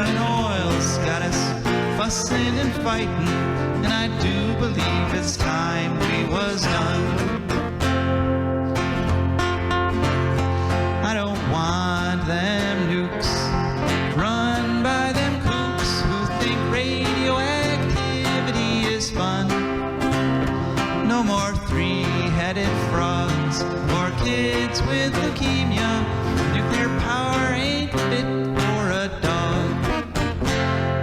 and oil's got us fussing and fighting, and I do believe it's time we was done. I don't want them nukes run by them kooks who think radioactivity is fun. No more three-headed frogs or kids with leukemia. Nuclear power ain't fit for a dog.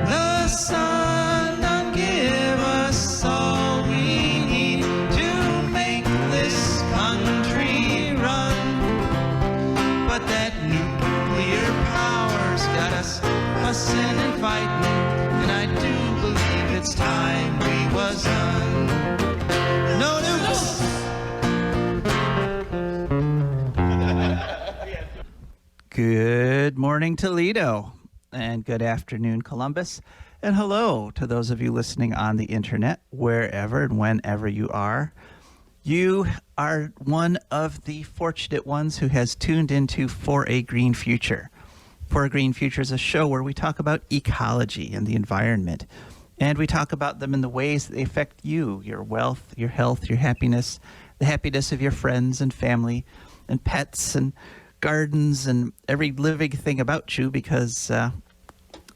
The sun done give us all we need to make this country run. But that nuclear power's got us fussing and fighting, and I do believe it's time we was done. No nukes! Good morning, Toledo, and good afternoon, Columbus, and hello to those of you listening on the internet, wherever and whenever you are. You are one of the fortunate ones who has tuned into For a Green Future. For a Green Future is a show where we talk about ecology and the environment, and we talk about them in the ways that they affect you, your wealth, your health, your happiness, the happiness of your friends and family and pets and gardens and every living thing about you, because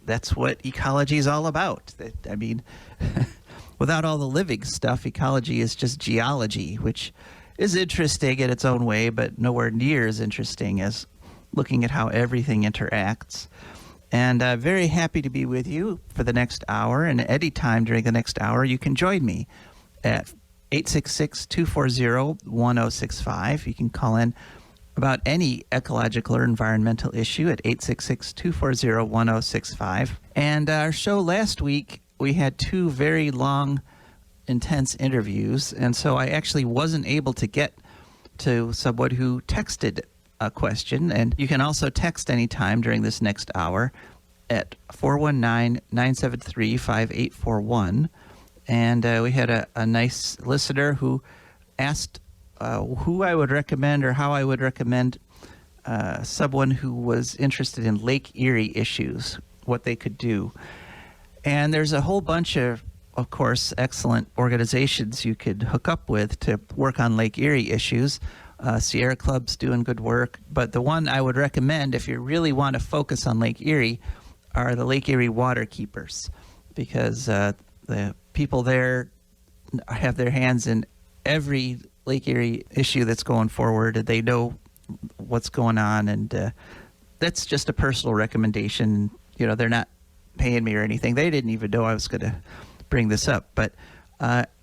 that's what ecology is all about. I mean, without all the living stuff, ecology is just geology, which is interesting in its own way, but nowhere near as interesting as looking at how everything interacts. And very happy to be with you for the next hour, and at any time during the next hour, you can join me at 866-240-1065. You can call in about any ecological or environmental issue at 866-240-1065. And our show last week, we had two very long, intense interviews, and so I actually wasn't able to get to someone who texted a question. And you can also text anytime during this next hour at 419-973-5841. And we had a nice listener who asked who I would recommend or how I would recommend someone who was interested in Lake Erie issues, what they could do. And there's a whole bunch of course, excellent organizations you could hook up with to work on Lake Erie issues. Sierra Club's doing good work, but the one I would recommend if you really want to focus on Lake Erie are the Lake Erie water keepers, because the people there have their hands in every Lake Erie issue that's going forward. They know what's going on, and that's just a personal recommendation. You know, they're not paying me or anything. They didn't even know I was going to bring this up, but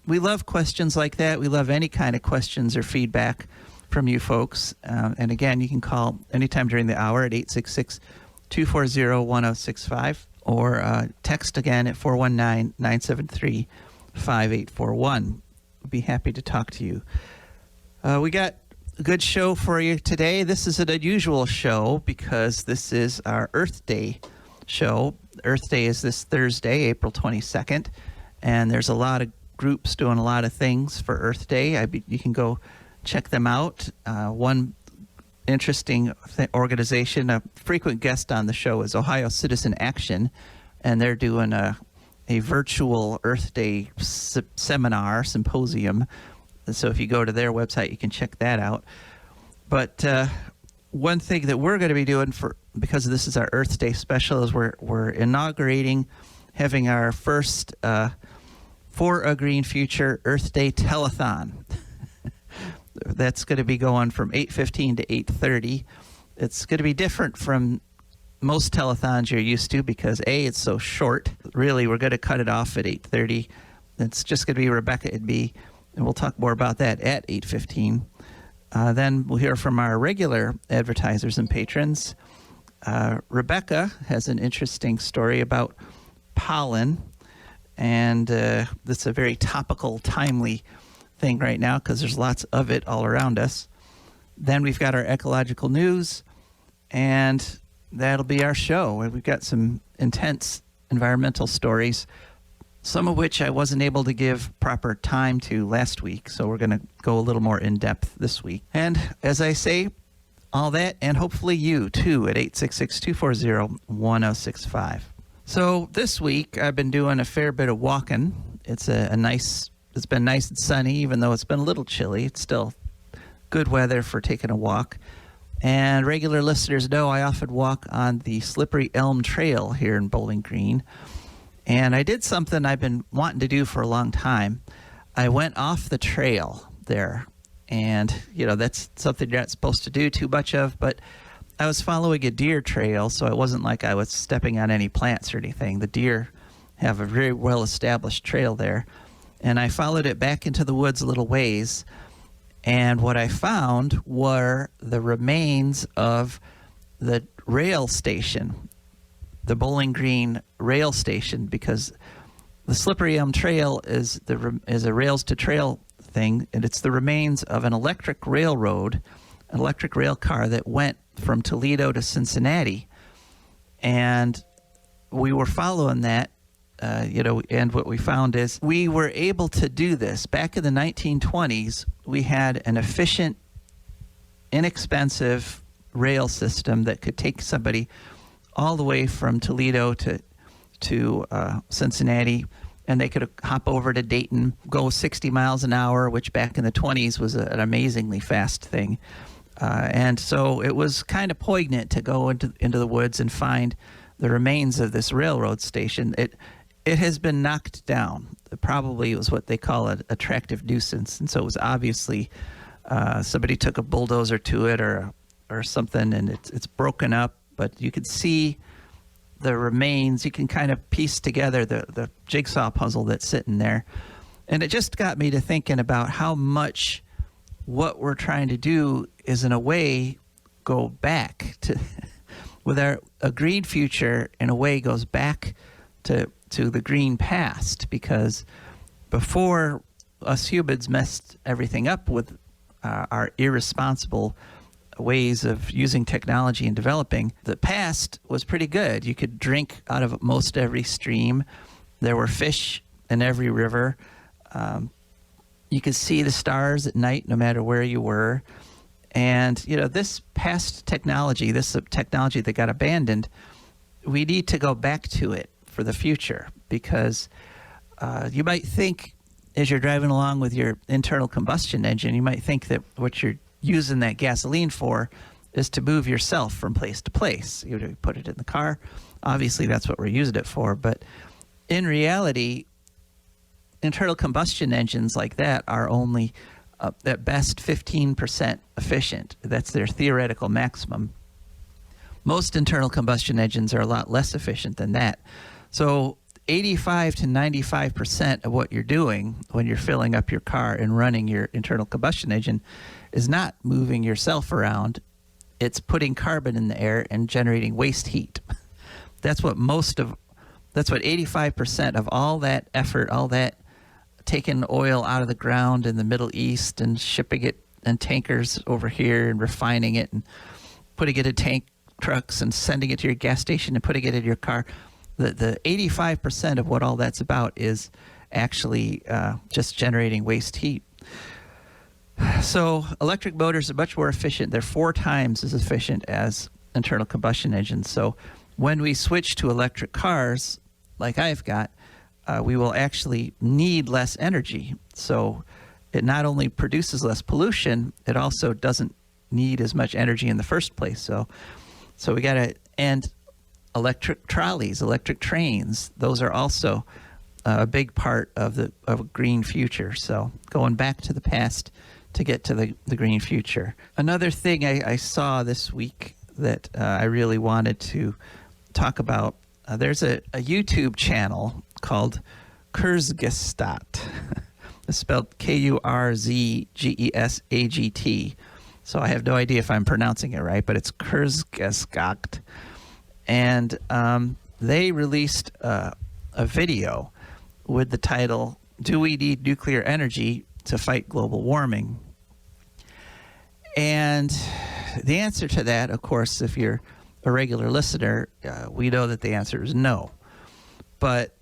we love questions like that. We love any kind of questions or feedback from you folks. And again, you can call anytime during the hour at 866-240-1065 or text again at 419-973-5841. We'd be happy to talk to you. We got a good show for you today. This is an unusual show because this is our Earth Day show. Earth Day is this Thursday, April 22nd, and there's a lot of groups doing a lot of things for Earth Day. You can go check them out. One interesting organization, a frequent guest on the show, is Ohio Citizen Action, and they're doing a virtual Earth Day symposium. So if you go to their website, you can check that out. But one thing that we're going to be doing because this is our Earth Day special is we're inaugurating, having our first For a Green Future Earth Day Telethon. That's going to be going from 8:15 to 8:30. It's going to be different from most telethons you're used to because A, it's so short. Really, we're going to cut it off at 8:30. It's just going to be Rebecca and me, and we'll talk more about that at 8:15. Then we'll hear from our regular advertisers and patrons. Rebecca has an interesting story about pollen, and that's a very topical, timely thing right now because there's lots of it all around us. Then we've got our ecological news, and that'll be our show. And we've got some intense environmental stories, some of which I wasn't able to give proper time to last week, so we're going to go a little more in-depth this week. And as I say, all that, and hopefully you too, at 866-240-1065. So this week I've been doing a fair bit of walking. It's been nice and sunny, even though it's been a little chilly. It's still good weather for taking a walk. And regular listeners know I often walk on the Slippery Elm Trail here in Bowling Green. And I did something I've been wanting to do for a long time. I went off the trail there. And, that's something you're not supposed to do too much of, but I was following a deer trail, so it wasn't like I was stepping on any plants or anything. The deer have a very well-established trail there. And I followed it back into the woods a little ways, and what I found were the remains of the rail station, the Bowling Green rail station, because the Slippery Elm Trail is a rails-to-trail thing, and it's the remains of an electric railroad, an electric rail car that went from Toledo to Cincinnati. And we were following that, and what we found is we were able to do this. Back in the 1920s, we had an efficient, inexpensive rail system that could take somebody all the way from Toledo to Cincinnati, and they could hop over to Dayton, go 60 miles an hour, which back in the 20s was an amazingly fast thing. And so it was kind of poignant to go into the woods and find the remains of this railroad station. It has been knocked down. Probably was what they call an attractive nuisance, and so it was obviously somebody took a bulldozer to it or something, and it's broken up. But you could see the remains. You can kind of piece together the jigsaw puzzle that's sitting there, and it just got me to thinking about how much what we're trying to do is in a way go back to with a green future, in a way goes back to the green past, because before us humans messed everything up with our irresponsible ways of using technology and developing, the past was pretty good. You could drink out of most every stream. There were fish in every river. You could see the stars at night no matter where you were. And, this past technology, this technology that got abandoned, we need to go back to it for the future, because you might think as you're driving along with your internal combustion engine, you might think that what you're using that gasoline for is to move yourself from place to place. You put it in the car. Obviously, that's what we're using it for. But in reality, internal combustion engines like that are only at best 15% efficient. That's their theoretical maximum. Most internal combustion engines are a lot less efficient than that. So 85 to 95% of what you're doing when you're filling up your car and running your internal combustion engine is not moving yourself around. It's putting carbon in the air and generating waste heat. That's what 85% of all that effort, all that taking oil out of the ground in the Middle East and shipping it in tankers over here and refining it and putting it in tank trucks and sending it to your gas station and putting it in your car. The 85% of what all that's about is actually just generating waste heat. So electric motors are much more efficient. They're 4 times as efficient as internal combustion engines. So when we switch to electric cars, like I've got, we will actually need less energy. So it not only produces less pollution, it also doesn't need as much energy in the first place. So we got to, and electric trolleys, electric trains, those are also a big part of a green future. So going back to the past to get to the green future. Another thing I saw this week that I really wanted to talk about, there's a YouTube channel called Kurzgesagt. It's spelled Kurzgesagt. So I have no idea if I'm pronouncing it right, but it's Kurzgesagt. And they released a video with the title, "Do We Need Nuclear Energy to Fight Global Warming?" And the answer to that, of course, if you're a regular listener, we know that the answer is no. But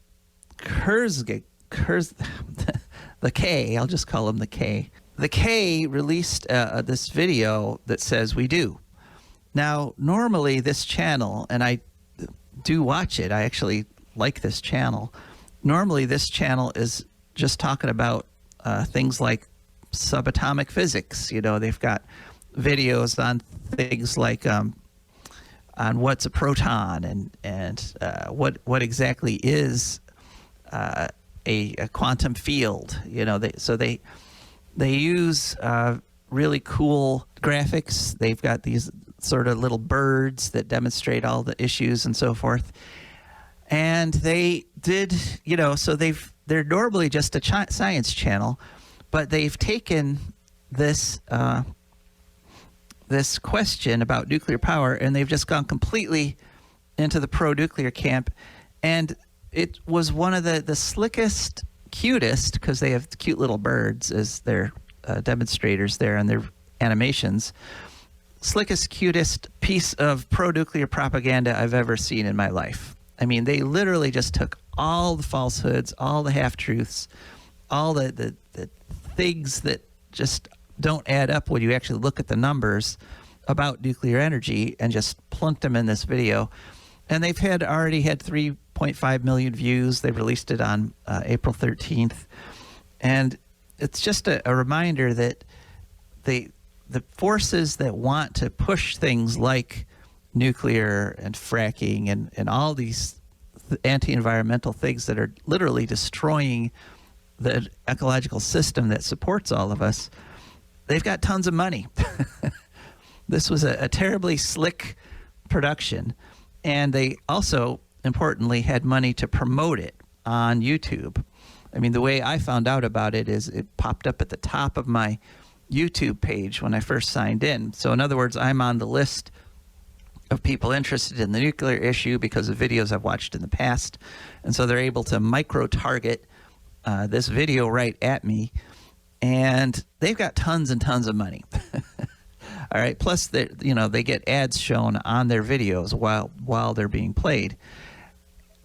the K, I'll just call him the K. The K released this video that says we do. Now, normally this channel, and do watch it. I actually like this channel. Normally, this channel is just talking about things like subatomic physics. You know, they've got videos on things like on what's a proton and what exactly is a quantum field. You know, they use really cool graphics. They've got these sort of little birds that demonstrate all the issues and so forth. And they did, you know, so they're normally just a science channel, but they've taken this this question about nuclear power, and they've just gone completely into the pro-nuclear camp. And it was one of the slickest, cutest, because they have cute little birds as their demonstrators there and their animations, slickest, cutest piece of pro-nuclear propaganda I've ever seen in my life. I mean, they literally just took all the falsehoods, all the half-truths, all the things that just don't add up when you actually look at the numbers about nuclear energy, and just plunked them in this video. And they've already had 3.5 million views. They released it on April 13th. And it's just a reminder that the forces that want to push things like nuclear and fracking and all these anti-environmental things that are literally destroying the ecological system that supports all of us, they've got tons of money. This was a terribly slick production, and they also, importantly, had money to promote it on YouTube. I mean, the way I found out about it is it popped up at the top of my YouTube page when I first signed in. So in other words, I'm on the list of people interested in the nuclear issue because of videos I've watched in the past. And so they're able to micro-target this video right at me. And they've got tons and tons of money. All right. Plus, they get ads shown on their videos while they're being played,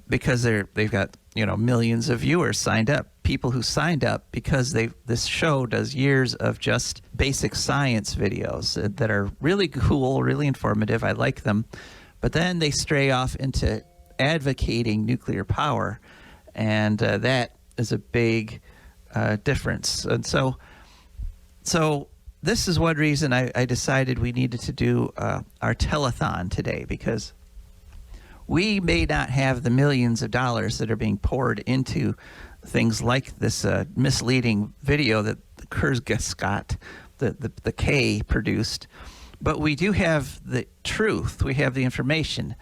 because they've got millions of viewers signed up. People who signed up because this show does years of just basic science videos that are really cool, really informative. I like them, but then they stray off into advocating nuclear power, and that is a big difference. And so this is one reason I decided we needed to do our telethon today, because we may not have the millions of dollars that are being poured into things like this misleading video that the Kurzgesagt, the K, produced, but we do have the truth. We have the information.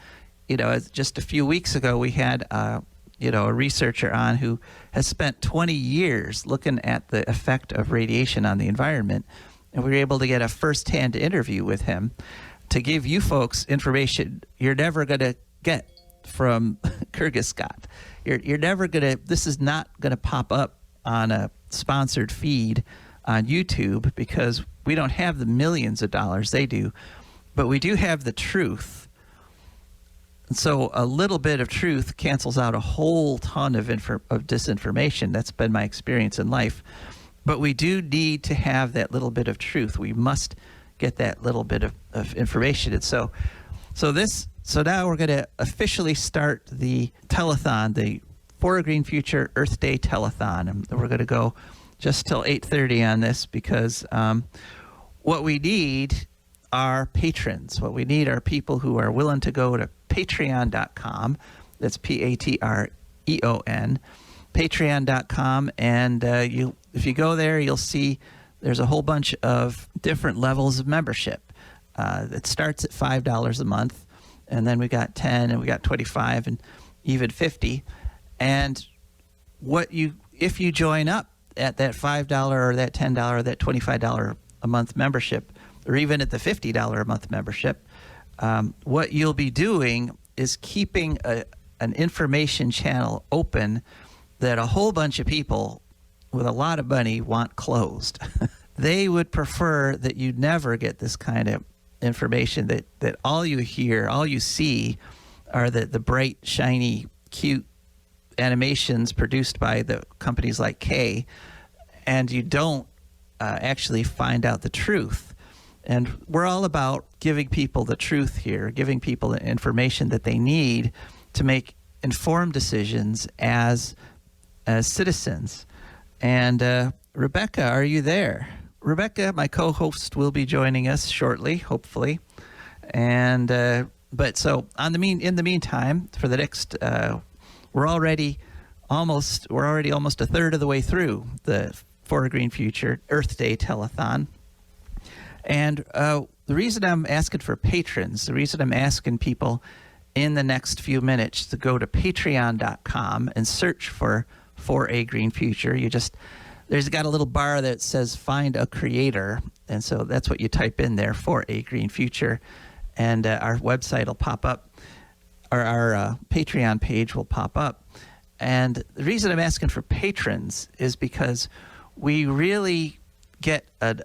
Just a few weeks ago, we had a researcher on who has spent 20 years looking at the effect of radiation on the environment, and we were able to get a first-hand interview with him to give you folks information you're never going to get from Kurzgesagt. You're never going to, this is not going to pop up on a sponsored feed on YouTube, because we don't have the millions of dollars they do, but we do have the truth. And so a little bit of truth cancels out a whole ton of disinformation. That's been my experience in life. But we do need to have that little bit of truth. We must get that little bit of information. And so now we're going to officially start the telethon, the For a Green Future Earth Day telethon. And we're going to go just till 8:30 on this, because what we need are patrons. What we need are people who are willing to go to patreon.com. That's Patreon, patreon.com. And if you go there, you'll see there's a whole bunch of different levels of membership. It starts at $5 a month, and then we got 10, and we got 25, and even 50. And if you join up at that $5 or that $10 or that $25 a month membership, or even at the $50 a month membership, what you'll be doing is keeping an information channel open that a whole bunch of people with a lot of money want closed. They would prefer that you never get this kind of information, that all you hear, all you see are the bright, shiny, cute animations produced by the companies like K, and you don't actually find out the truth. And we're all about giving people the truth here, giving people the information that they need to make informed decisions as citizens. And Rebecca, are you there? Rebecca, my co-host, will be joining us shortly, hopefully. And but so in the meantime, for the next, we're already almost a third of the way through the For a Green Future Earth Day Telethon. And the reason I'm asking for patrons, the reason I'm asking people in the next few minutes to go to patreon.com and search for a Green Future. There's got a little bar that says find a creator. And so that's what you type in there, For a Green Future. And our website will pop up, or our Patreon page will pop up. And the reason I'm asking for patrons is because we really get an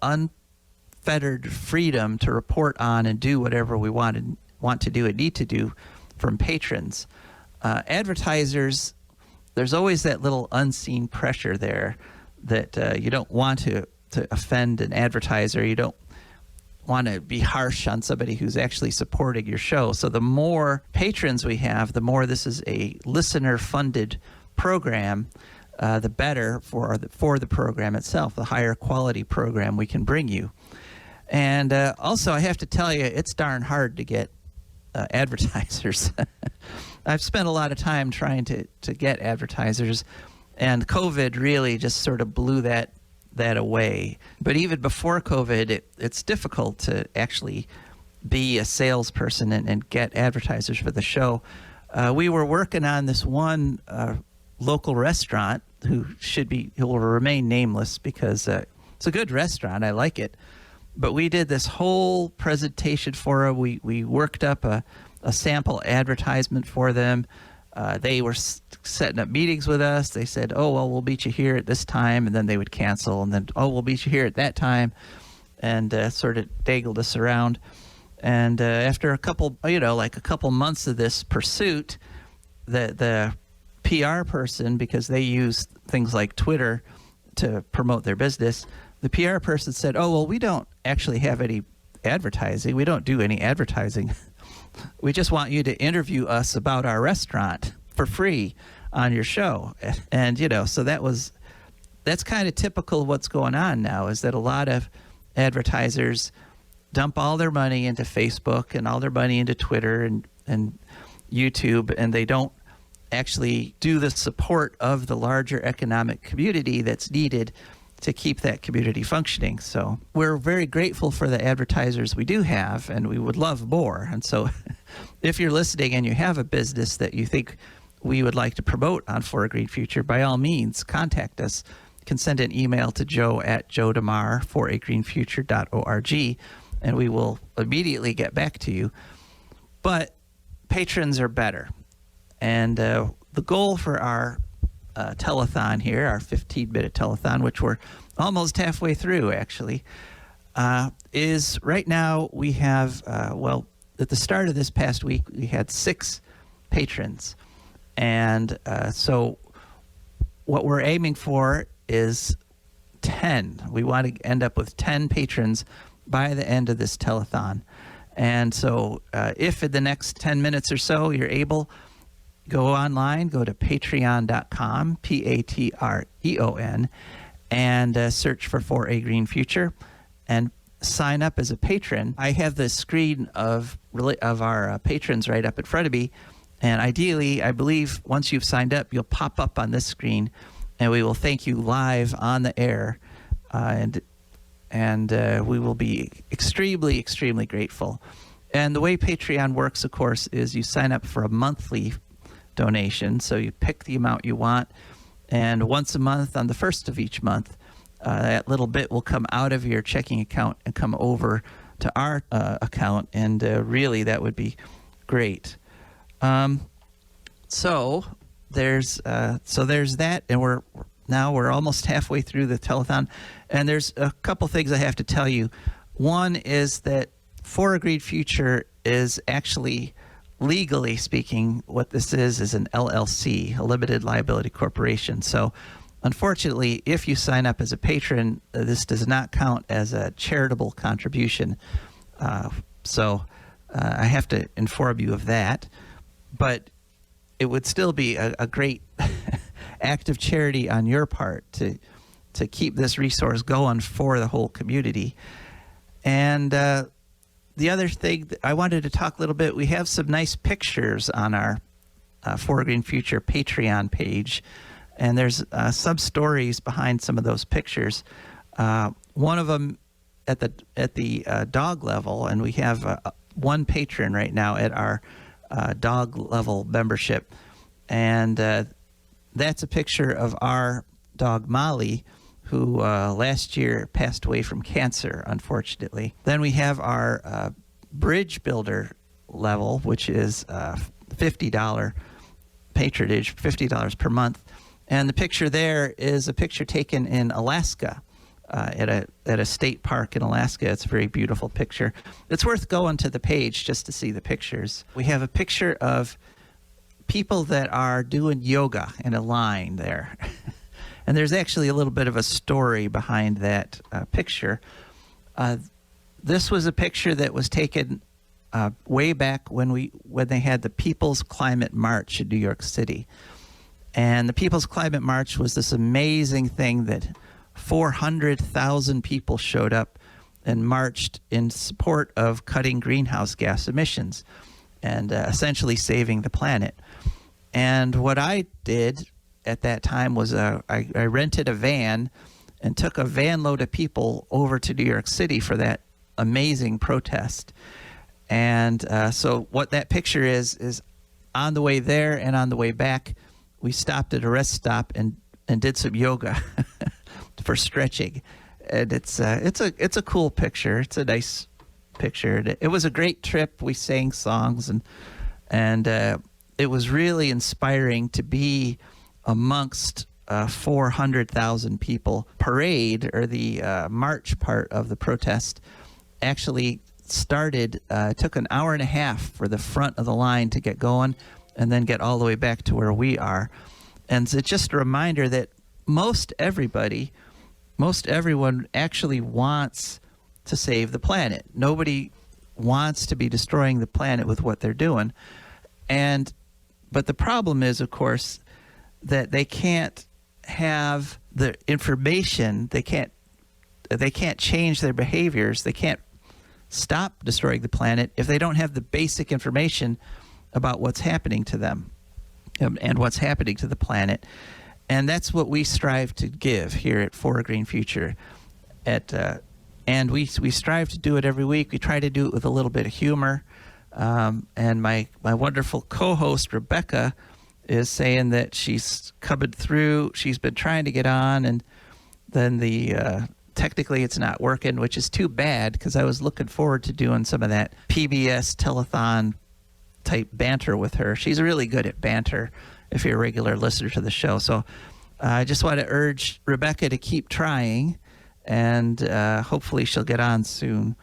unfettered freedom to report on and do whatever we want to do and need to do from patrons. Advertisers, there's always that little unseen pressure there that you don't want to offend an advertiser. You don't want to be harsh on somebody who's actually supporting your show. So the more patrons we have, the more this is a listener-funded program, the better for the program itself, the higher quality program we can bring you. And also, I have to tell you, it's darn hard to get advertisers. I've spent a lot of time trying to get advertisers, and COVID really just sort of blew that away. But even before COVID, it's difficult to actually be a salesperson and get advertisers for the show. We were working on this one local restaurant who will remain nameless because it's a good restaurant. I like it. But we did this whole presentation for them. We worked up a sample advertisement for them. They were setting up meetings with us. They said, oh, well, we'll meet you here at this time. And then they would cancel. And then, oh, we'll meet you here at that time. And sort of dangled us around. And after a couple months of this pursuit, the PR person, because they use things like Twitter to promote their business, the PR person said, oh, well, we don't actually have any advertising. We don't do any advertising. We just want you to interview us about our restaurant for free on your show. And, so that's kind of typical of what's going on now, is that a lot of advertisers dump all their money into Facebook and all their money into Twitter and YouTube, and they don't actually do the support of the larger economic community that's needed to keep that community functioning. So we're very grateful for the advertisers we do have, and we would love more. And so if you're listening and you have a business that you think we would like to promote on For a Green Future, by all means, contact us. You can send an email to joe@DeMare, foragreenfuture.org, and we will immediately get back to you. But patrons are better. And the goal for our telethon here, our 15-minute telethon, which we're almost halfway through, actually, is right now we have, at the start of this past week, we had 6 patrons. And so what we're aiming for is 10. We want to end up with 10 patrons by the end of this telethon. And so if in the next 10 minutes or so you're able, go online, go to patreon.com, Patreon, and search for a Green Future and sign up as a patron. I have the screen of our patrons right up in front of me. And ideally, I believe once you've signed up, you'll pop up on this screen, and we will thank you live on the air. And we will be extremely, extremely grateful. And the way Patreon works, of course, is you sign up for a monthly donation. So you pick the amount you want, and once a month on the first of each month, that little bit will come out of your checking account and come over to our account, and really that would be great. So there's that, and we're almost halfway through the telethon, and there's a couple things I have to tell you. One is that For a Green Future is actually, legally speaking, what this is an LLC, a limited liability corporation. So Unfortunately, if you sign up as a patron, this does not count as a charitable contribution. So I have to inform you of that. But it would still be a great act of charity on your part to keep this resource going for the whole community. And the other thing that I wanted to talk a little bit, we have some nice pictures on our For Green Future Patreon page, and there's some stories behind some of those pictures. One of them at the dog level, and we have one patron right now at our dog level membership, and that's a picture of our dog Molly, who last year passed away from cancer, unfortunately. Then we have our bridge builder level, which is $50 patronage, $50 per month. And the picture there is a picture taken in Alaska, at a state park in Alaska. It's a very beautiful picture. It's worth going to the page just to see the pictures. We have a picture of people that are doing yoga in a line there. And there's actually a little bit of a story behind that picture. This was a picture that was taken way back when they had the People's Climate March in New York City. And the People's Climate March was this amazing thing that 400,000 people showed up and marched in support of cutting greenhouse gas emissions and essentially saving the planet. And what I did at that time was I rented a van and took a van load of people over to New York City for that amazing protest. And so what that picture is on the way there and on the way back, we stopped at a rest stop and did some yoga for stretching. And it's a cool picture. It's a nice picture. It was a great trip. We sang songs and it was really inspiring to be amongst 400,000 people. Parade, or the march part of the protest, actually started, took an hour and a half for the front of the line to get going and then get all the way back to where we are. And it's just a reminder that most everyone actually wants to save the planet. Nobody wants to be destroying the planet with what they're doing. But the problem is, of course, that they can't have the information. They can't change their behaviors. They can't stop destroying the planet if they don't have the basic information about what's happening to them and what's happening to the planet. And that's what we strive to give here at For a Green Future. And we strive to do it every week. We try to do it with a little bit of humor. And my wonderful co-host, Rebecca, is saying that she's coming through. She's been trying to get on, and then technically it's not working, which is too bad, because I was looking forward to doing some of that PBS telethon type banter with her. She's really good at banter if you're a regular listener to the show. So I just want to urge Rebecca to keep trying, and hopefully she'll get on soon.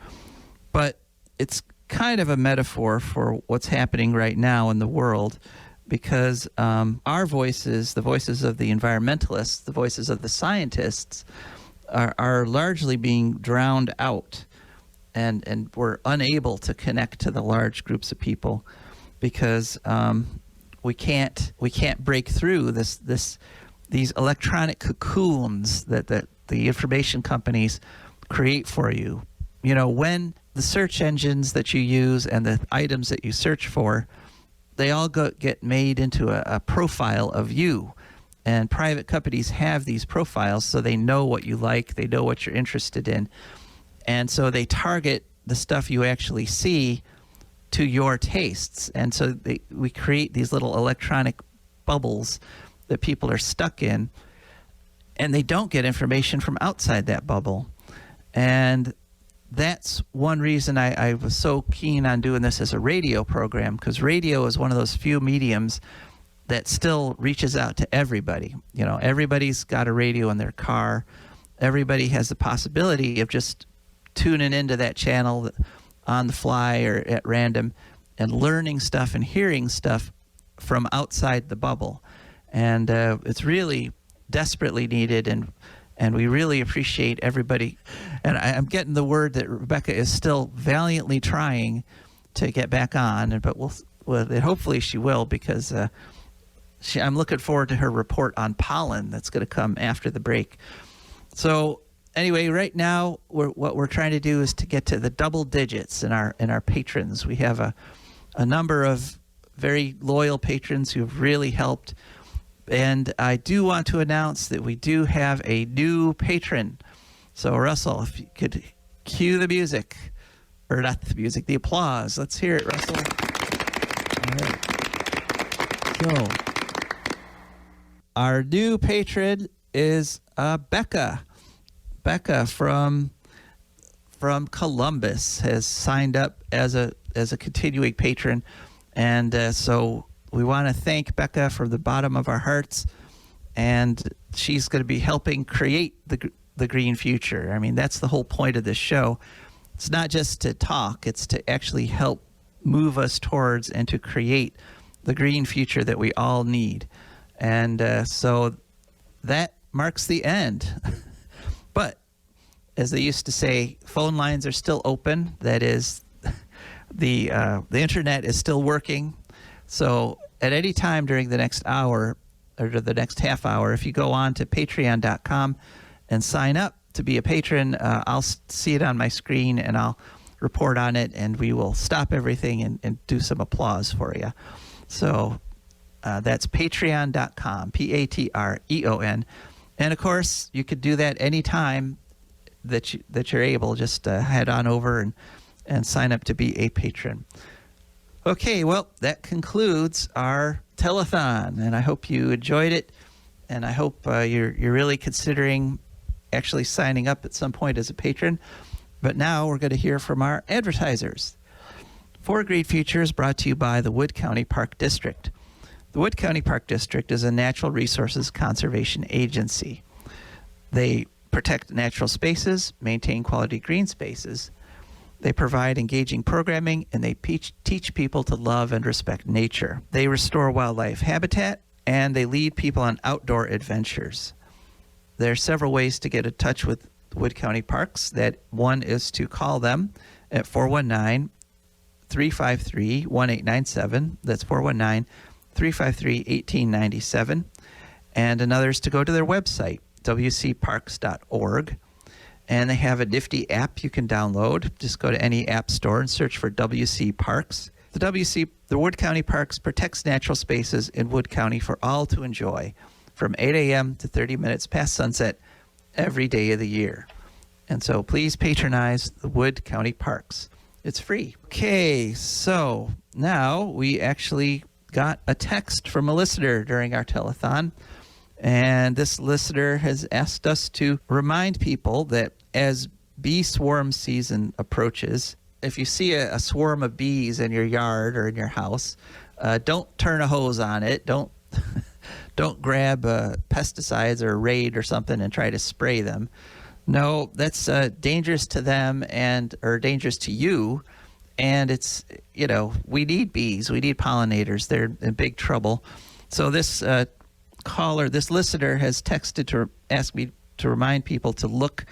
But it's kind of a metaphor for what's happening right now in the world, because our voices, the voices of the environmentalists, the voices of the scientists, are largely being drowned out, and we're unable to connect to the large groups of people because we can't break through these electronic cocoons that the information companies create for you. You know, when the search engines that you use and the items that you search for, they all get made into a profile of you. And private companies have these profiles, so they know what you like, they know what you're interested in. And so they target the stuff you actually see to your tastes. And so we create these little electronic bubbles that people are stuck in, and they don't get information from outside that bubble. And that's one reason I was so keen on doing this as a radio program, because radio is one of those few mediums that still reaches out to everybody. You know, everybody's got a radio in their car. Everybody has the possibility of just tuning into that channel on the fly or at random and learning stuff and hearing stuff from outside the bubble. And it's really desperately needed, and we really appreciate everybody. And I'm getting the word that Rebecca is still valiantly trying to get back on, but hopefully she will, because I'm looking forward to her report on pollen that's going to come after the break. So anyway, right now what we're trying to do is to get to the double digits in our patrons. We have a number of very loyal patrons who've really helped. And I do want to announce that we do have a new patron. So, Russell, if you could cue the music, or not the music, the applause. Let's hear it, Russell. All right. So, our new patron is Becca. Becca from Columbus has signed up as a continuing patron, and so we want to thank Becca from the bottom of our hearts, and she's going to be helping create the green future. I mean, that's the whole point of this show. It's not just to talk, it's to actually help move us towards and to create the green future that we all need. And so that marks the end. But as they used to say, phone lines are still open. That is, the internet is still working. So at any time during the next hour or the next half hour, if you go on to patreon.com and sign up to be a patron, I'll see it on my screen and I'll report on it, and we will stop everything and do some applause for you. So that's patreon.com, Patreon. And of course, you could do that anytime that you're able. Just head on over and sign up to be a patron. Okay, well, that concludes our telethon, and I hope you enjoyed it, and I hope you're really considering actually signing up at some point as a patron. But now we're going to hear from our advertisers. For Green Future is brought to you by the Wood County Park District. The Wood County Park District is a natural resources conservation agency. They protect natural spaces, maintain quality green spaces. They provide engaging programming, and they teach people to love and respect nature. They restore wildlife habitat, and they lead people on outdoor adventures. There are several ways to get in touch with Wood County Parks. That one is to call them at 419-353-1897. That's 419-353-1897. And another is to go to their website, wcparks.org. And they have a nifty app you can download. Just go to any app store and search for WC Parks. The Wood County Parks protects natural spaces in Wood County for all to enjoy from 8 a.m. to 30 minutes past sunset every day of the year. And so please patronize the Wood County Parks. It's free. Okay, so now we actually got a text from a listener during our telethon. And this listener has asked us to remind people that as bee swarm season approaches, if you see a swarm of bees in your yard or in your house, don't turn a hose on it. Don't grab pesticides or Raid or something and try to spray them. No, that's dangerous to them or dangerous to you. And it's, we need bees. We need pollinators. They're in big trouble. So this listener has texted to ask me to remind people to look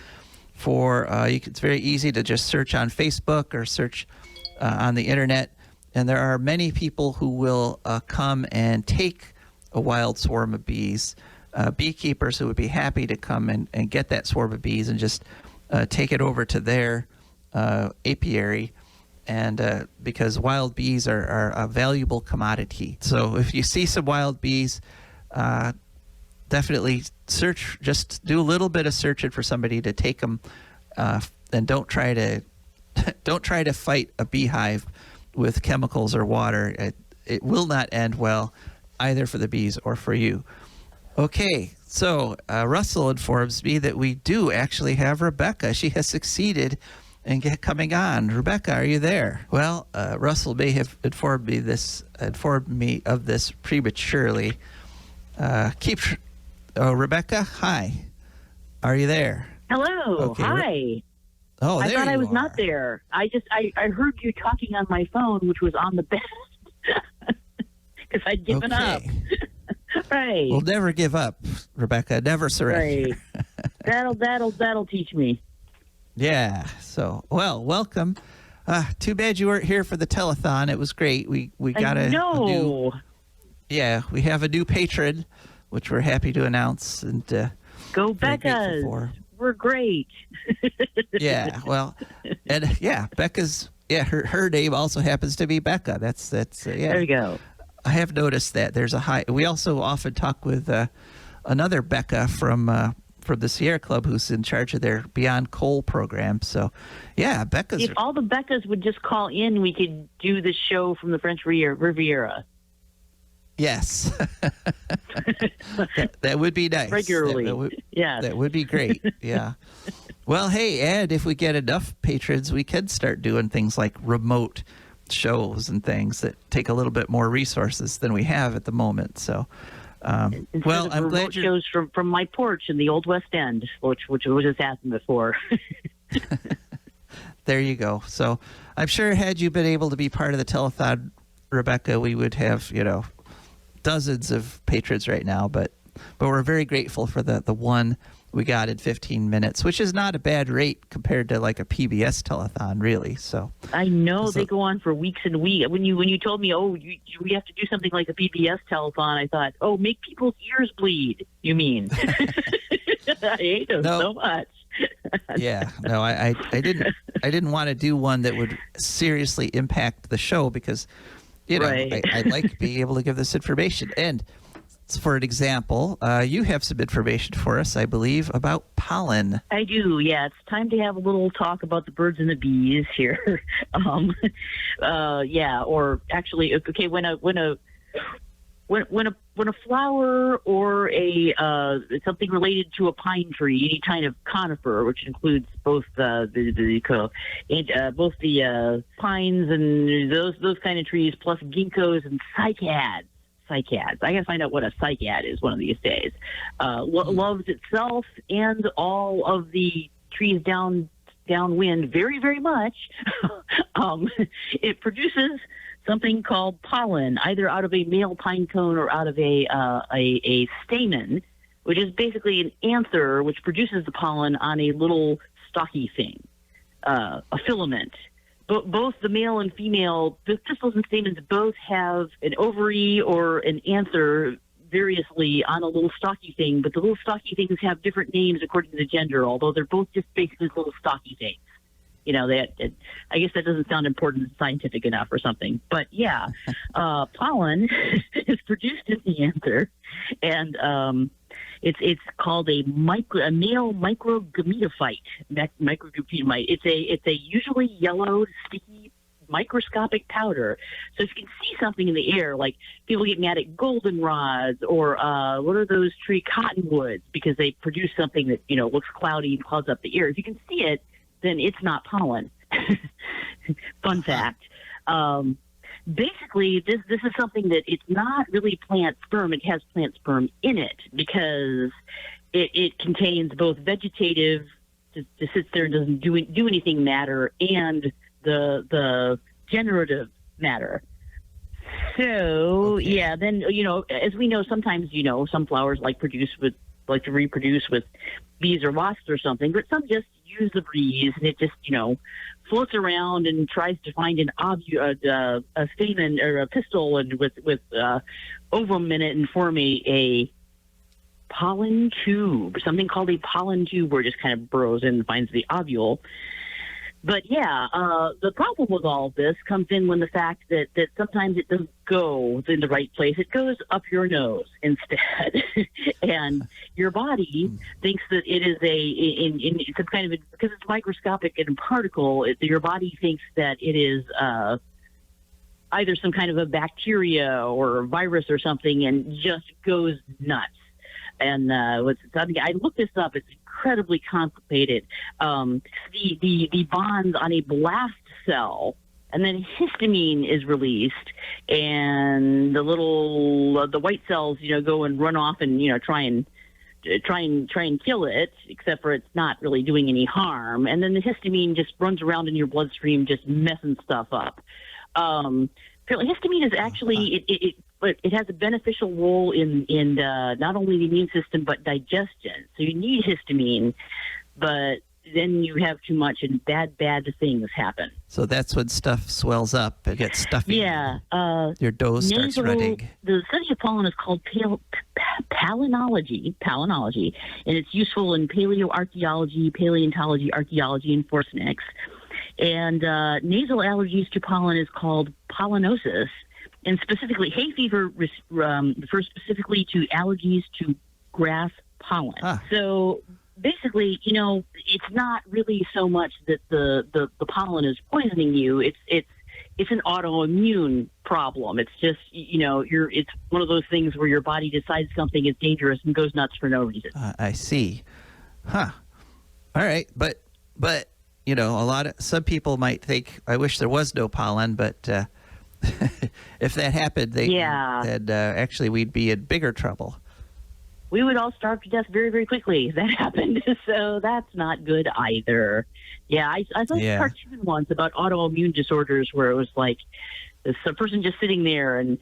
for, it's very easy to just search on Facebook or search on the internet. And there are many people who will come and take a wild swarm of bees, beekeepers who would be happy to come and get that swarm of bees and just take it over to their apiary. And because wild bees are a valuable commodity. So if you see some wild bees, definitely search, just do a little bit of searching for somebody to take them, and don't try to fight a beehive with chemicals or water. It will not end well either for the bees or for you. Okay, so Russell informs me that we do actually have Rebecca. She has succeeded in coming on. Rebecca, are you there? Well, Russell may have informed me of this prematurely. Rebecca, hi. Are you there? Hello. Okay. Hi. Oh, I there thought you I was are. not there. I heard you talking on my phone, which was on the bed because I'd given up. Right. We'll never give up, Rebecca. Never surrender. Right. That'll teach me. Yeah. So, well, welcome. Too bad you weren't here for the telethon. It was great. We got a new. Yeah, we have a new patron, which we're happy to announce. And Go very grateful Becca's. for. We're great. Yeah. Well, and yeah, Becca's. Yeah, her name also happens to be Becca. That's yeah. There you go. I have noticed that there's a high. We also often talk with another Becca from the Sierra Club, who's in charge of their Beyond Coal program. So, yeah, Becca's. If all the Beccas would just call in, we could do the show from the French Riviera. Yes, that would be nice. Regularly, yeah, that would be great. Yeah. Well, hey, and if we get enough patrons, we can start doing things like remote shows and things that take a little bit more resources than we have at the moment. So, well, I'm glad you're shows from my porch in the Old West End, which was just happened before. There you go. So, I'm sure had you been able to be part of the telethon, Rebecca, we would have dozens of patrons right now. But we're very grateful for the one we got in 15 minutes, which is not a bad rate compared to like a PBS telethon, really. So I know they go on for weeks and weeks. When you told me, we have to do something like a PBS telethon, I thought, make people's ears bleed. You mean? I hate them so much. Yeah, no, I didn't want to do one that would seriously impact the show because, right. I like being able to give this information. And for an example, you have some information for us, I believe, about pollen. I do, yeah. It's time to have a little talk about the birds and the bees here. Yeah, or actually, okay, when a flower or something related to a pine tree, any kind of conifer, which includes both the pines and those kind of trees, plus ginkgos and cycads. I gotta find out what a cycad is one of these days. Loves itself and all of the trees downwind very, very much. It produces something called pollen, either out of a male pine cone or out of a stamen, which is basically an anther which produces the pollen on a little stocky thing, a filament. Both the male and female, the pistils and stamens both have an ovary or an anther variously on a little stocky thing, but the little stocky things have different names according to the gender, although they're both just basically little stocky things. I guess that doesn't sound important and scientific enough or something. But yeah, pollen is produced in the anther, and it's called a male microgametophyte. Microgametophyte. It's a usually yellow, sticky, microscopic powder. So if you can see something in the air, like people get mad at goldenrods or what are those cottonwoods, because they produce something that looks cloudy and clouds up the air. If you can see it, then it's not pollen. Fun fact. Basically, this is something that it's not really plant sperm. It has plant sperm in it because it contains both vegetative, just sits there and doesn't do anything matter, and the generative matter. So, okay. Yeah, then, as we know, sometimes, some flowers like to reproduce with bees or wasps or something, but some just use the breeze and it just, floats around and tries to find a stamen or a pistil and with ovum in it and form a pollen tube, something called a pollen tube, where it just kind of burrows in and finds the ovule. But yeah, the problem with all of this comes in when the fact that sometimes it doesn't go in the right place. It goes up your nose instead. And your body thinks that it is in some kind of, because it's microscopic and particle, your body thinks that it is either some kind of a bacteria or a virus or something, and just goes nuts. And I looked this up. It's incredibly complicated. The bonds on a blast cell, and then histamine is released, and the white cells, go and run off and try and kill it, except for it's not really doing any harm. And then the histamine just runs around in your bloodstream, just messing stuff up. Histamine is actually but it has a beneficial role in not only the immune system but digestion. So you need histamine, but then you have too much and bad things happen. So that's when stuff swells up and gets stuffy. Yeah. Your dough starts running. The study of pollen is called palynology, and it's useful in paleoarchaeology, paleontology, archaeology, and forcenics. And nasal allergies to pollen is called pollenosis. And specifically, hay fever refers specifically to allergies to grass pollen. So basically, it's not really so much that the pollen is poisoning you. It's an autoimmune problem. It's just, it's one of those things where your body decides something is dangerous and goes nuts for no reason. I see. Huh. All right. But some people might think, I wish there was no pollen, but if that happened, then actually we'd be in bigger trouble. We would all starve to death very, very quickly if that happened. So that's not good either. Yeah, I saw a cartoon once about autoimmune disorders where it was like this person just sitting there and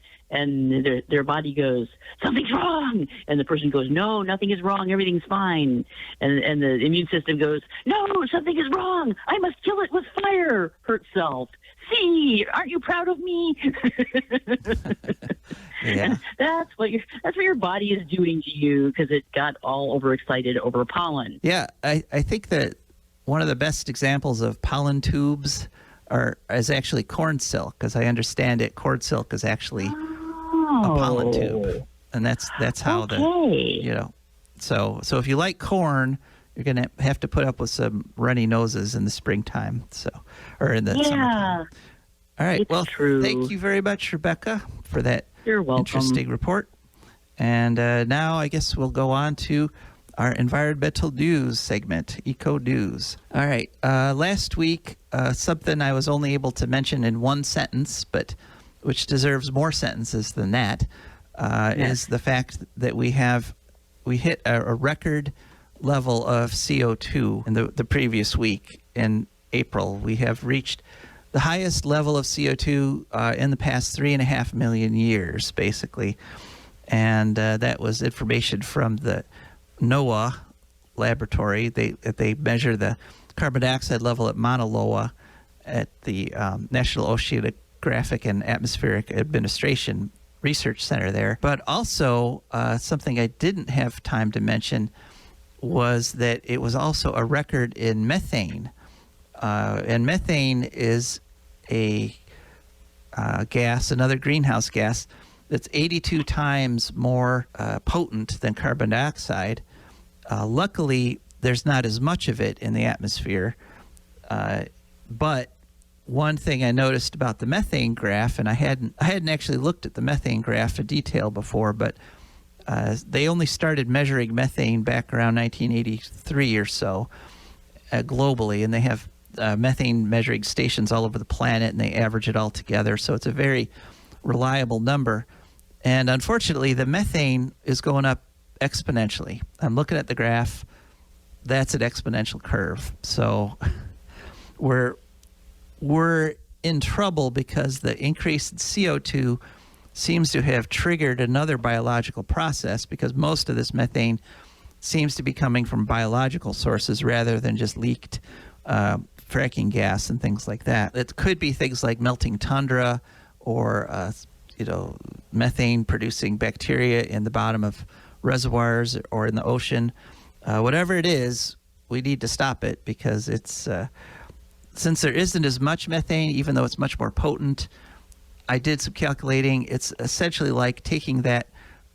their body goes, something's wrong. And the person goes, no, nothing is wrong. Everything's fine. And the immune system goes, no, something is wrong. I must kill it with fire. Hurt self. See, aren't you proud of me? Yeah. That's what your body is doing to you because it got all overexcited over pollen. Yeah, I think that one of the best examples of pollen tubes is actually corn silk, because I understand it. Corn silk is actually a pollen tube, and that's how So if you like corn, you're going to have to put up with some runny noses in the springtime, or in the summertime. All right. True. Thank you very much, Rebecca, for that You're welcome. Interesting report. And now I guess we'll go on to our environmental news segment, Eco News. All right. Last week, something I was only able to mention in one sentence, but which deserves more sentences than that, is the fact that we hit a record level of CO2 in the previous week in April. We have reached the highest level of CO2 in the past 3.5 million years, basically. And that was information from the NOAA laboratory. They measure the carbon dioxide level at Mauna Loa at the National Oceanographic and Atmospheric Administration Research Center there. But also, something I didn't have time to mention was that it was also a record in methane. And methane is a gas, another greenhouse gas, that's 82 times more potent than carbon dioxide. Luckily, there's not as much of it in the atmosphere. But one thing I noticed about the methane graph, and I hadn't actually looked at the methane graph in detail before, but they only started measuring methane back around 1983 or so globally, and they have methane measuring stations all over the planet, and they average it all together. So it's a very reliable number. And unfortunately, the methane is going up exponentially. I'm looking at the graph. That's an exponential curve. So we're in trouble because the increase in CO2 seems to have triggered another biological process, because most of this methane seems to be coming from biological sources rather than just leaked fracking gas and things like that. It could be things like melting tundra or methane producing bacteria in the bottom of reservoirs or in the ocean. Whatever it is, we need to stop it, because it's since there isn't as much methane, even though it's much more potent. I did some calculating. It's essentially like taking that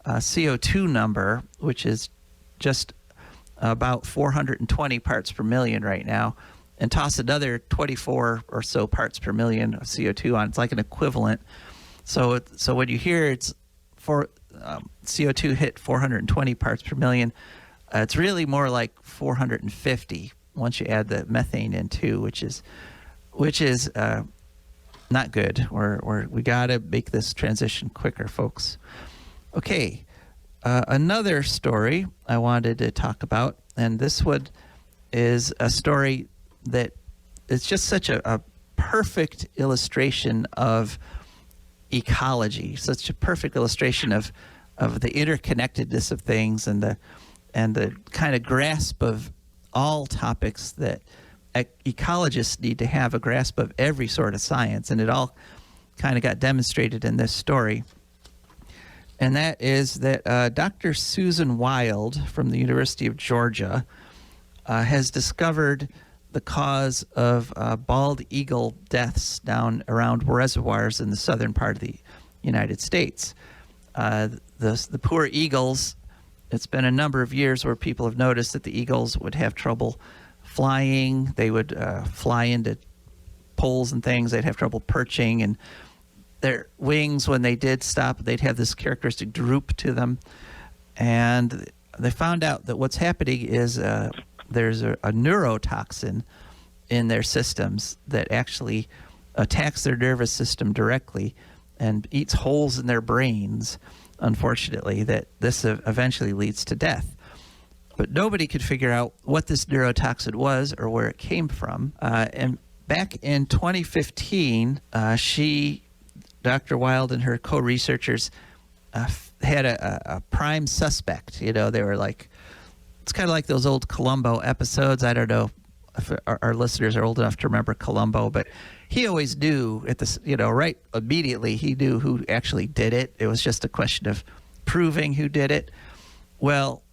CO2 number, which is just about 420 parts per million right now, and toss another 24 or so parts per million of CO2 on. It's like an equivalent. So when you hear it's CO2 hit 420 parts per million, it's really more like 450 once you add the methane in too, which is not good. We got to make this transition quicker, folks. Okay, another story I wanted to talk about, and this one is a story that is just such a perfect illustration of ecology, such a perfect illustration of the interconnectedness of things and the kind of grasp of all topics that ecologists need to have, a grasp of every sort of science, and it all kind of got demonstrated in this story. And that is that Dr. Susan Wild from the University of Georgia has discovered the cause of bald eagle deaths down around reservoirs in the southern part of the United States. The poor eagles, it's been a number of years where people have noticed that the eagles would have trouble flying. They would fly into poles and things. They'd have trouble perching, and their wings, when they did stop, they'd have this characteristic droop to them. And they found out that what's happening is there's a neurotoxin in their systems that actually attacks their nervous system directly and eats holes in their brains, unfortunately, that this eventually leads to death. But nobody could figure out what this neurotoxin was or where it came from. And back in 2015, Dr. Wild and her co-researchers had a prime suspect. You know, they were like, it's kind of like those old Columbo episodes. I don't know if our listeners are old enough to remember Columbo, but he always knew right immediately, he knew who actually did it. It was just a question of proving who did it. Well,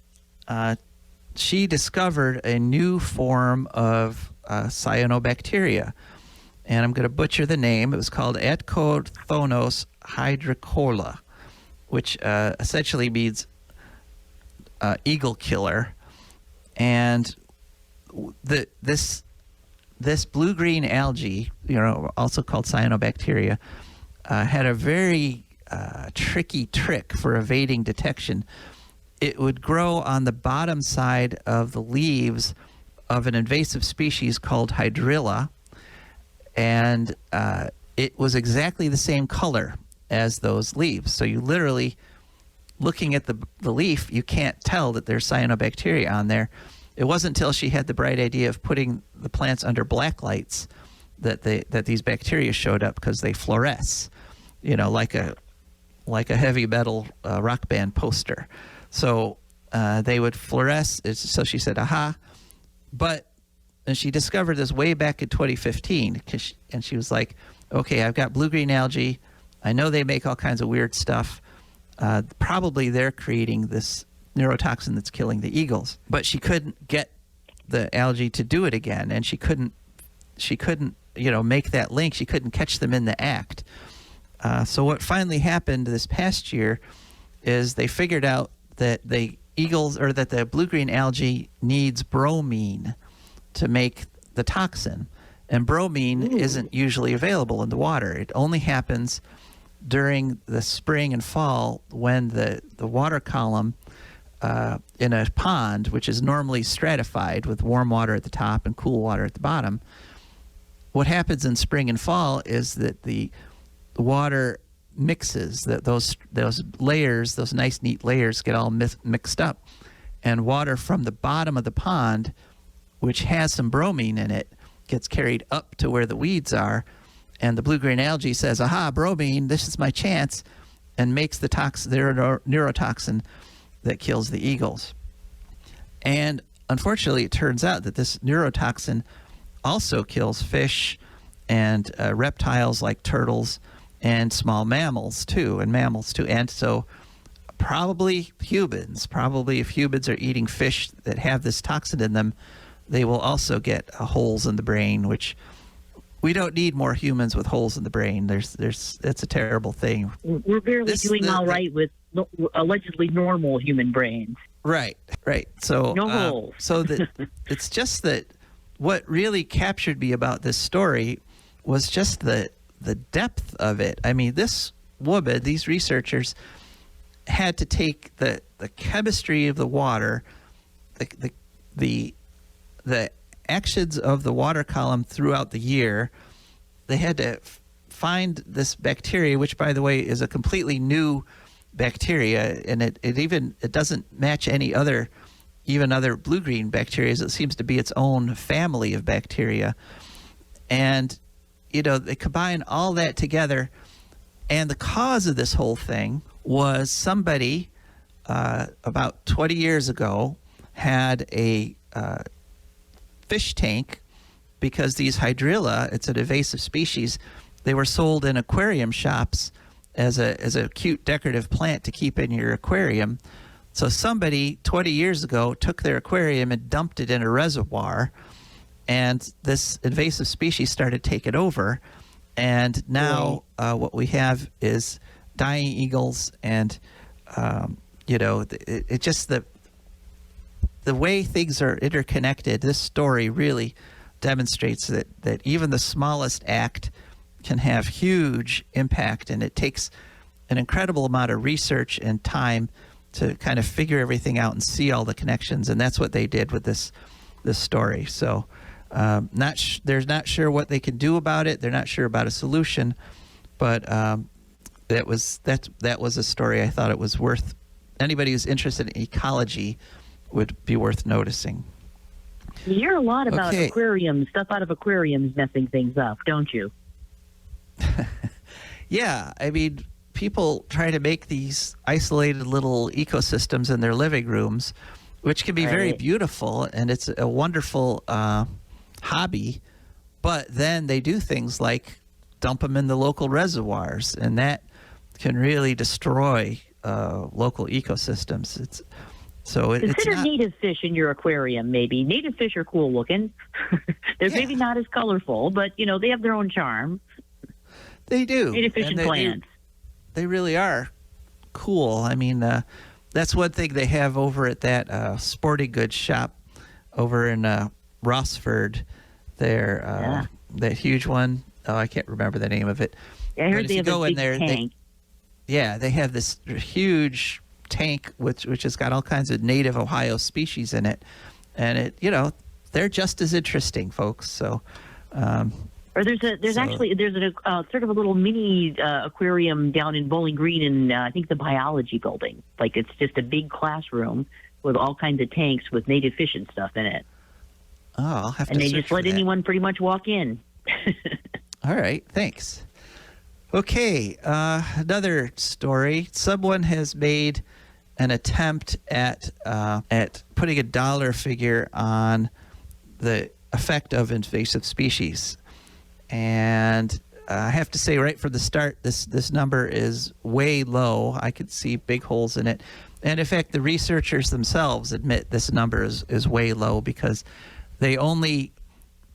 she discovered a new form of cyanobacteria, and I'm going to butcher the name. It was called Telethon hydricola, which essentially means eagle killer. And this blue-green algae, also called cyanobacteria, had a very tricky trick for evading detection. It would grow on the bottom side of the leaves of an invasive species called hydrilla, and it was exactly the same color as those leaves. So you literally, looking at the leaf, you can't tell that there's cyanobacteria on there. It wasn't until she had the bright idea of putting the plants under black lights that these bacteria showed up, because they fluoresce, like a heavy metal rock band poster. So they would fluoresce. So she said, aha. And she discovered this way back in 2015, and she was like, okay, I've got blue-green algae. I know they make all kinds of weird stuff. Probably they're creating this neurotoxin that's killing the eagles. But she couldn't get the algae to do it again, and she couldn't make that link. She couldn't catch them in the act. So what finally happened this past year is they figured out that the blue-green algae needs bromine to make the toxin, and bromine isn't usually available in the water. It only happens during the spring and fall, when the water column in a pond, which is normally stratified with warm water at the top and cool water at the bottom, what happens in spring and fall is that the water mixes, that those layers, those nice neat layers, get all mixed up, and water from the bottom of the pond, which has some bromine in it, gets carried up to where the weeds are, and the blue-green algae says, aha, bromine, this is my chance, and makes the neurotoxin that kills the eagles. And unfortunately, it turns out that this neurotoxin also kills fish and reptiles like turtles and small mammals too, and so probably if humans are eating fish that have this toxin in them, they will also get holes in the brain, which we don't need more humans with holes in the brain. That's a terrible thing. We're barely doing all right with allegedly normal human brains. Right. So no holes. It's just that what really captured me about this story was just the depth of it. I mean, this woman, these researchers, had to take the chemistry of the water, the actions of the water column throughout the year. They had to find this bacteria, which, by the way, is a completely new bacteria, and it doesn't match any other blue-green bacteria. It seems to be its own family of bacteria, and they combine all that together And the cause of this whole thing was somebody about 20 years ago had a fish tank, because these hydrilla, it's an invasive species, they were sold in aquarium shops as a cute decorative plant to keep in your aquarium. So somebody 20 years ago took their aquarium and dumped it in a reservoir, and this invasive species started taking over. And now what we have is dying eagles, and it just the way things are interconnected. This story really demonstrates that even the smallest act can have huge impact, and it takes an incredible amount of research and time to kind of figure everything out and see all the connections. And that's what they did with this story. So they're not sure what they can do about it. They're not sure about a solution, but that was a story I thought it was worth, anybody who's interested in ecology would be worth noticing. You hear a lot about aquariums, stuff out of aquariums messing things up, don't you? Yeah, I mean, people try to make these isolated little ecosystems in their living rooms, which can be very beautiful, and it's a wonderful hobby. But then they do things like dump them in the local reservoirs, and that can really destroy local ecosystems. Consider native fish in your aquarium, maybe. Native fish are cool looking. They're maybe not as colorful, but, they have their own charm. They do. Native fish and plants. They really are cool. I mean, that's one thing they have over at that sporting goods shop over in Rossford. There, that huge one. Oh, I can't remember the name of it. Yeah, I heard they have a big tank. They have this huge tank which has got all kinds of native Ohio species in it, and they're just as interesting, folks. So. Or there's a sort of a little mini aquarium down in Bowling Green in I think the biology building. Like, it's just a big classroom with all kinds of tanks with native fish and stuff in it. Oh, I'll have to. And they just let anyone pretty much walk in. All right, thanks. Okay, another story. Someone has made an attempt at putting a dollar figure on the effect of invasive species. And I have to say right from the start, this number is way low. I could see big holes in it. And in fact, the researchers themselves admit this number is way low, because they only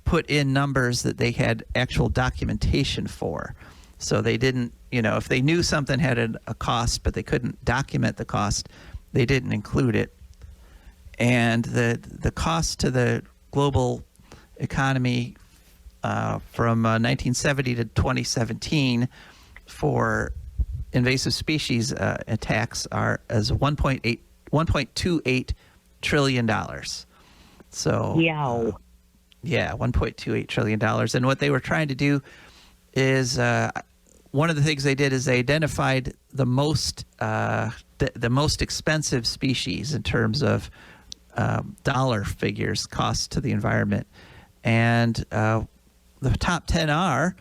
put in numbers that they had actual documentation for. So they didn't, if they knew something had a cost, but they couldn't document the cost, they didn't include it. And the cost to the global economy from 1970 to 2017 for invasive species attacks are as $1.28 trillion. So yeah, $1.28 trillion. And what they were trying to do is one of the things they did is they identified the most expensive species in terms of dollar figures, cost to the environment, and the top 10 are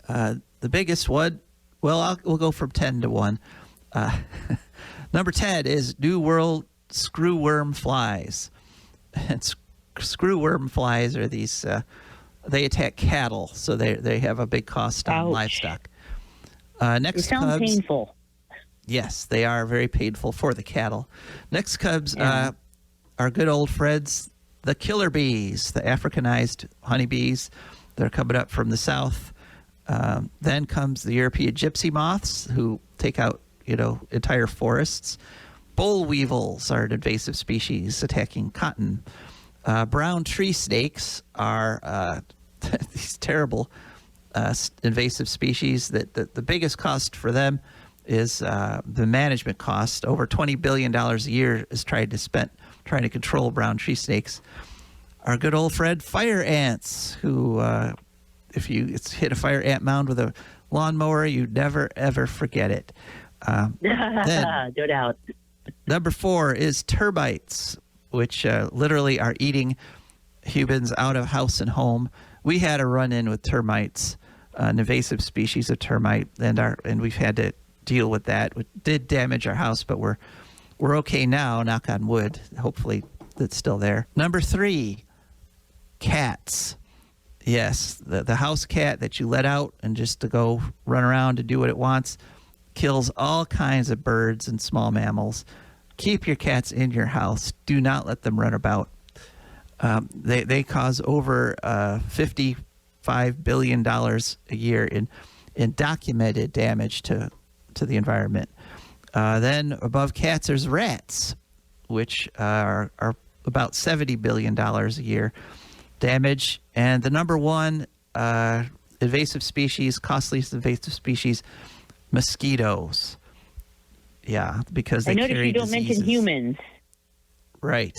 the biggest one. Well, we'll go from 10 to 1. Number 10 is New World screwworm flies. And screwworm flies are these. They attack cattle, so they have a big cost on livestock. Next, it sounds painful. Yes, they are very painful for the cattle. Next comes our good old friends, the killer bees, the Africanized honeybees. They're coming up from the south. Then comes the European gypsy moths, who take out entire forests. Boll weevils are an invasive species attacking cotton. Brown tree snakes are these terrible invasive species that the biggest cost for them is the management cost. Over $20 billion a year is trying to control brown tree snakes. Our good old friend fire ants, who if you hit a fire ant mound with a lawnmower, you never ever forget it. No doubt. Number 4 is termites, which literally are eating humans out of house and home. We had a run-in with termites an invasive species of termite, and we've had to deal with that. It did damage our house, but we're okay now, knock on wood. Hopefully it's still there. Number 3, cats. Yes, the house cat that you let out and just to go run around and do what it wants kills all kinds of birds and small mammals. Keep your cats in your house. Do not let them run about. They cause over $55 billion a year in documented damage to the environment. Then above cats, there's rats, which are about $70 billion a year damage. And the number 1 invasive species, costliest invasive species, mosquitoes. Yeah, because they I noticed carry you don't diseases. mention humans. Right.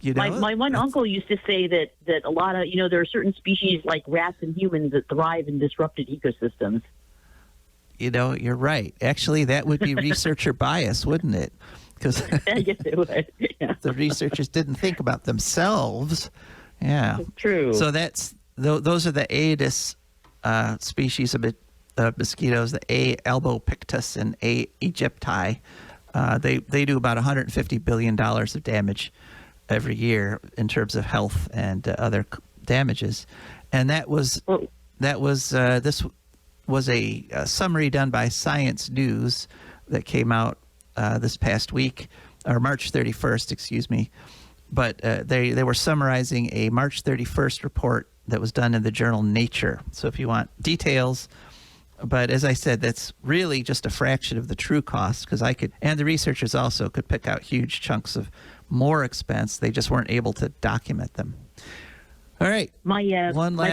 You know, my one uncle used to say that a lot of, there are certain species like rats and humans that thrive in disrupted ecosystems. You're right. Actually, that would be researcher bias, wouldn't it? Because I guess it would. Yeah. the researchers didn't think about themselves. Yeah. True. So those are the Aedes species of mosquitoes, the A. albopictus and A. aegypti. They do about $150 billion of damage every year in terms of health and other damages. And this was a summary done by Science News that came out this past week, or March 31st, excuse me. But they were summarizing a March 31st report that was done in the journal Nature. So if you want details, but as I said, that's really just a fraction of the true cost, because and the researchers also could pick out huge chunks of more expense. They just weren't able to document them. All right. My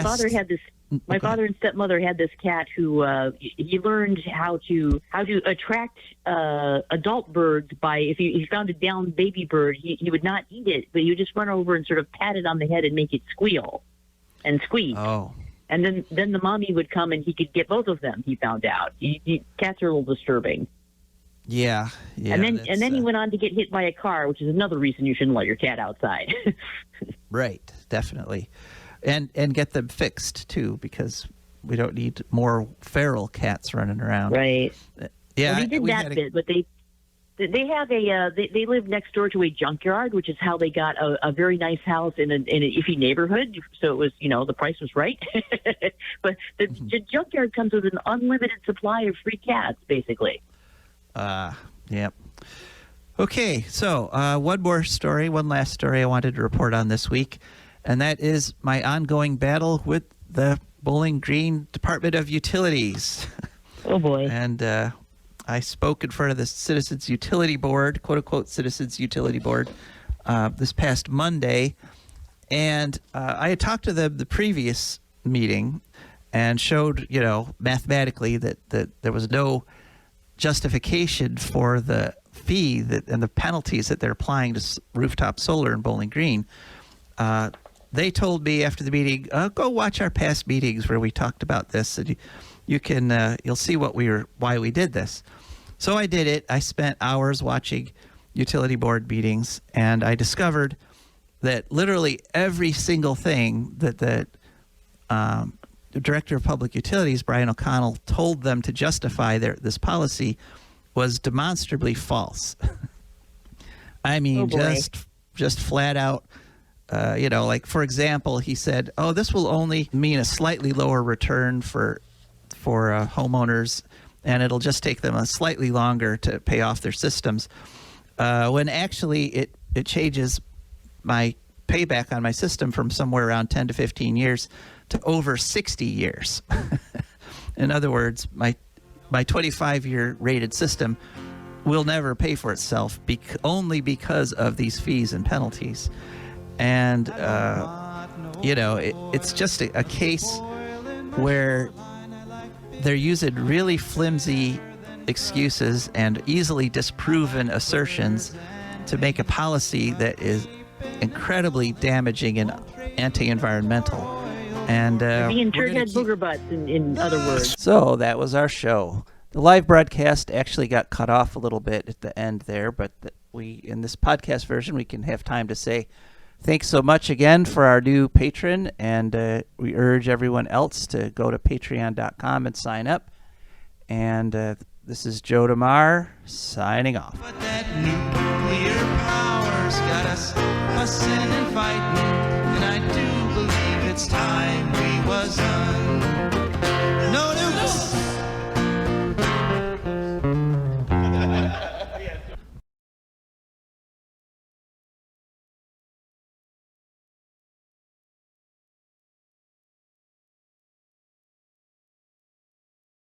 father had this. My father and stepmother had this cat who he learned how to attract adult birds by if he found a downed baby bird, he would not eat it, but he would just run over and sort of pat it on the head and make it squeal and squeak. Oh. And then the mommy would come and he could get both of them. He found out. Cats are a little disturbing. Yeah. And then he went on to get hit by a car, which is another reason you shouldn't let your cat outside. Right. Definitely. And get them fixed too, because we don't need more feral cats running around. Right. Yeah. Well, they did that bit, but they have they live next door to a junkyard, which is how they got a very nice house in an iffy neighborhood. So it was, the price was right. But the junkyard comes with an unlimited supply of free cats, basically. Yep. Okay, so one last story I wanted to report on this week, and that is my ongoing battle with the Bowling Green Department of Utilities. Oh, boy. And I spoke in front of the Citizens Utility Board, quote-unquote Citizens Utility Board, this past Monday. And I had talked to them the previous meeting and showed, mathematically that there was no justification for the fee and the penalties that they're applying to rooftop solar in Bowling Green. They told me after the meeting, go watch our past meetings where we talked about this, and you'll see why we did this. So I did it. I spent hours watching utility board meetings, and I discovered that literally every single thing that the Director of Public Utilities, Brian O'Connell, told them to justify this policy was demonstrably false. I mean, just flat out. Like, for example, he said, this will only mean a slightly lower return for homeowners, and it'll just take them a slightly longer to pay off their systems. When actually it changes my payback on my system from somewhere around 10 to 15 years to over 60 years. In other words, my 25-year rated system will never pay for itself only because of these fees and penalties. And, it's just a case where they're using really flimsy excuses and easily disproven assertions to make a policy that is incredibly damaging and anti-environmental. And being turd-head booger butts, in other words. So that was our show. The live broadcast actually got cut off a little bit at the end there, but in this podcast version, we can have time to say Thanks so much again for our new patron, and we urge everyone else to go to patreon.com and sign up. And this is Joe DeMare signing off. But that nuclear power's got us fussing and fighting, and I do believe it's time we was done.